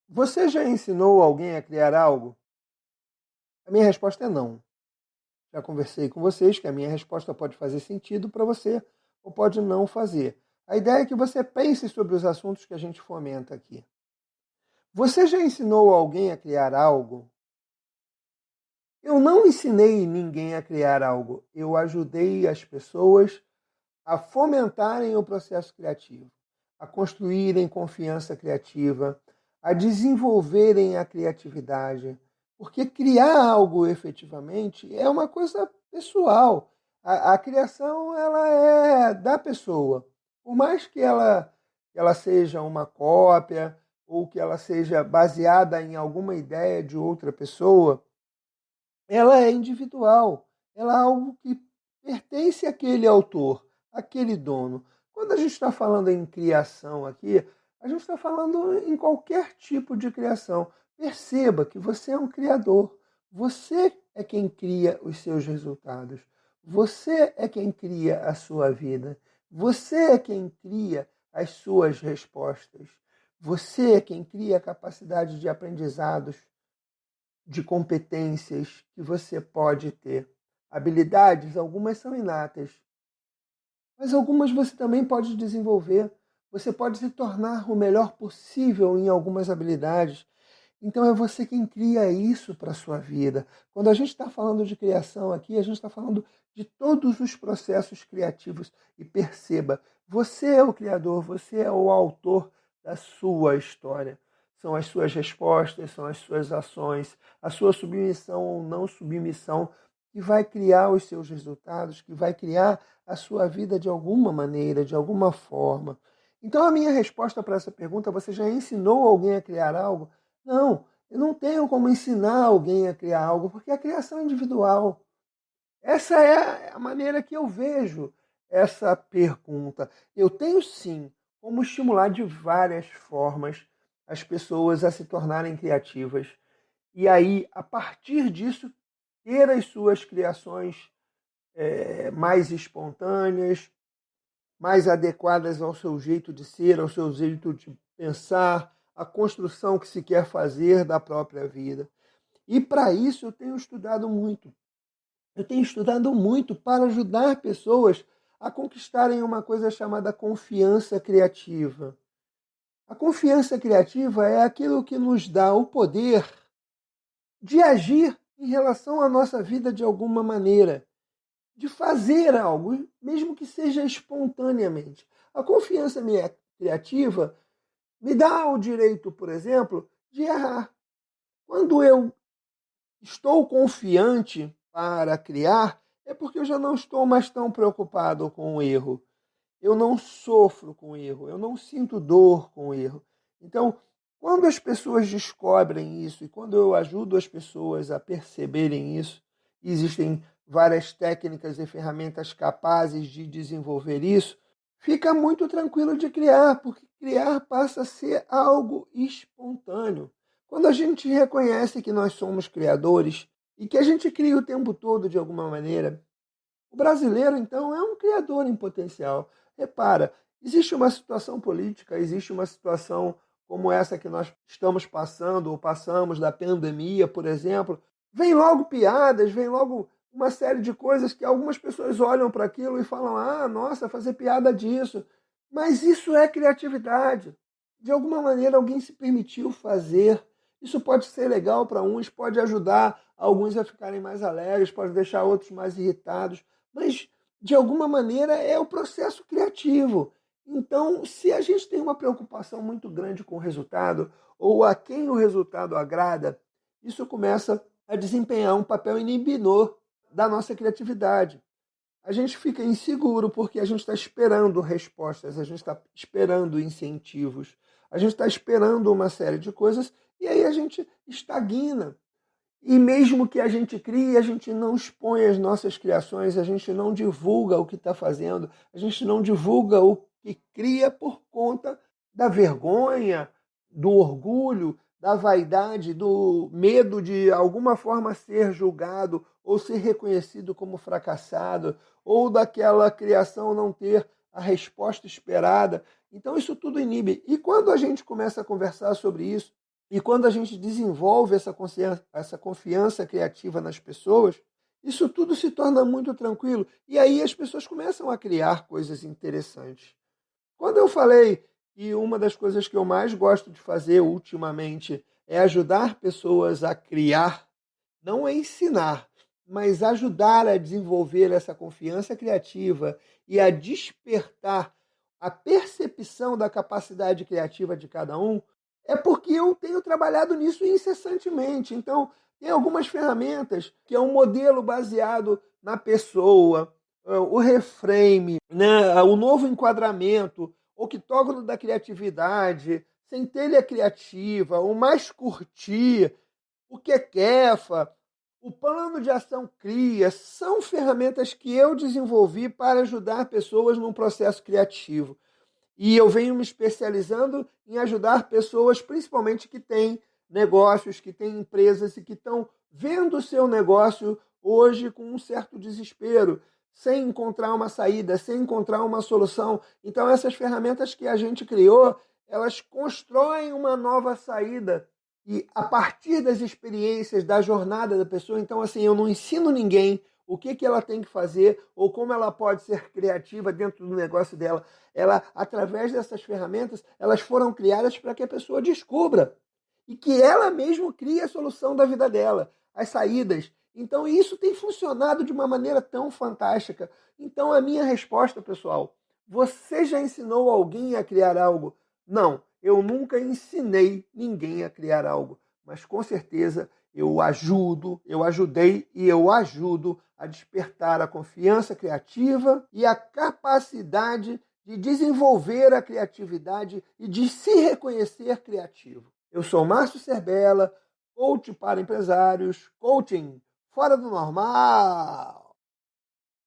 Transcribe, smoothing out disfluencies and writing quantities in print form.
Você já ensinou alguém a criar algo? A minha resposta é não. Já conversei com vocês que a minha resposta pode fazer sentido para você ou pode não fazer. A ideia é que você pense sobre os assuntos que a gente fomenta aqui. Você já ensinou alguém a criar algo? Eu não ensinei ninguém a criar algo. Eu ajudei as pessoas a fomentarem o processo criativo, a construírem confiança criativa, a desenvolverem a criatividade. Porque criar algo efetivamente é uma coisa pessoal. A criação ela é da pessoa. Por mais que ela seja uma cópia ou que ela seja baseada em alguma ideia de outra pessoa, ela é individual, ela é algo que pertence àquele autor, àquele dono. Quando a gente está falando em criação aqui, a gente está falando em qualquer tipo de criação. Perceba que você é um criador. Você é quem cria os seus resultados. Você é quem cria a sua vida. Você é quem cria as suas respostas. Você é quem cria a capacidade de aprendizados, de competências que você pode ter. Habilidades, algumas são inatas, mas algumas você também pode desenvolver. Você pode se tornar o melhor possível em algumas habilidades. Então é você quem cria isso para a sua vida. Quando a gente está falando de criação aqui, a gente está falando de todos os processos criativos. E perceba, você é o criador, você é o autor da sua história. São as suas respostas, são as suas ações, a sua submissão ou não submissão que vai criar os seus resultados, que vai criar a sua vida de alguma maneira, de alguma forma. Então a minha resposta para essa pergunta, você já ensinou alguém a criar algo? Não, eu não tenho como ensinar alguém a criar algo, porque a criação é individual. Essa é a maneira que eu vejo essa pergunta. Eu tenho sim como estimular de várias formas as pessoas a se tornarem criativas. E aí, a partir disso, ter as suas criações mais espontâneas, mais adequadas ao seu jeito de ser, ao seu jeito de pensar, a construção que se quer fazer da própria vida. E para isso eu tenho estudado muito. Eu tenho estudado muito para ajudar pessoas a conquistarem uma coisa chamada confiança criativa. A confiança criativa é aquilo que nos dá o poder de agir em relação à nossa vida de alguma maneira, de fazer algo, mesmo que seja espontaneamente. A confiança criativa me dá o direito, por exemplo, de errar. Quando eu estou confiante para criar, é porque eu já não estou mais tão preocupado com o erro. Eu não sofro com o erro, eu não sinto dor com o erro. Então, quando as pessoas descobrem isso e quando eu ajudo as pessoas a perceberem isso, existem várias técnicas e ferramentas capazes de desenvolver isso, fica muito tranquilo de criar, porque criar passa a ser algo espontâneo. Quando a gente reconhece que nós somos criadores e que a gente cria o tempo todo de alguma maneira, o brasileiro, então, é um criador em potencial. Repara, existe uma situação política, existe uma situação como essa que nós estamos passando, ou passamos da pandemia, por exemplo. Vem logo piadas, vem logo uma série de coisas que algumas pessoas olham para aquilo e falam: ah, nossa, fazer piada disso. Mas isso é criatividade. De alguma maneira, alguém se permitiu fazer. Isso pode ser legal para uns, pode ajudar alguns a ficarem mais alegres, pode deixar outros mais irritados, mas de alguma maneira é o processo criativo. Então, se a gente tem uma preocupação muito grande com o resultado, ou a quem o resultado agrada, isso começa a desempenhar um papel inibidor da nossa criatividade. A gente fica inseguro porque a gente está esperando respostas, a gente está esperando incentivos, a gente está esperando uma série de coisas e aí a gente estagna. E mesmo que a gente crie, a gente não expõe as nossas criações, a gente não divulga o que está fazendo, a gente não divulga o que cria por conta da vergonha, do orgulho, da vaidade, do medo de alguma forma ser julgado ou ser reconhecido como fracassado, ou daquela criação não ter a resposta esperada. Então isso tudo inibe. E quando a gente começa a conversar sobre isso, E quando a gente desenvolve essa confiança criativa nas pessoas, isso tudo se torna muito tranquilo. E aí as pessoas começam a criar coisas interessantes. Quando eu falei que uma das coisas que eu mais gosto de fazer ultimamente é ajudar pessoas a criar, não é ensinar, mas ajudar a desenvolver essa confiança criativa e a despertar a percepção da capacidade criativa de cada um, é porque eu tenho trabalhado nisso incessantemente. Então, tem algumas ferramentas que é um modelo baseado na pessoa, o reframe, né, o novo enquadramento, o octógono da criatividade, centelha criativa, o mais curtir, o Quequefa, o plano de ação CRIA, são ferramentas que eu desenvolvi para ajudar pessoas num processo criativo. E eu venho me especializando em ajudar pessoas, principalmente que têm negócios, que têm empresas e que estão vendo o seu negócio hoje com um certo desespero, sem encontrar uma saída, sem encontrar uma solução. Então, essas ferramentas que a gente criou, elas constroem uma nova saída. E a partir das experiências, da jornada da pessoa, então, assim, eu não ensino ninguém o que ela tem que fazer ou como ela pode ser criativa dentro do negócio dela. Ela, através dessas ferramentas, elas foram criadas para que a pessoa descubra e que ela mesma crie a solução da vida dela, as saídas. Então, isso tem funcionado de uma maneira tão fantástica. Então, a minha resposta, pessoal, você já ensinou alguém a criar algo? Não, eu nunca ensinei ninguém a criar algo, mas com certeza eu ajudei e eu ajudo a despertar a confiança criativa e a capacidade de desenvolver a criatividade e de se reconhecer criativo. Eu sou Márcio Serbella, coach para empresários, coaching fora do normal.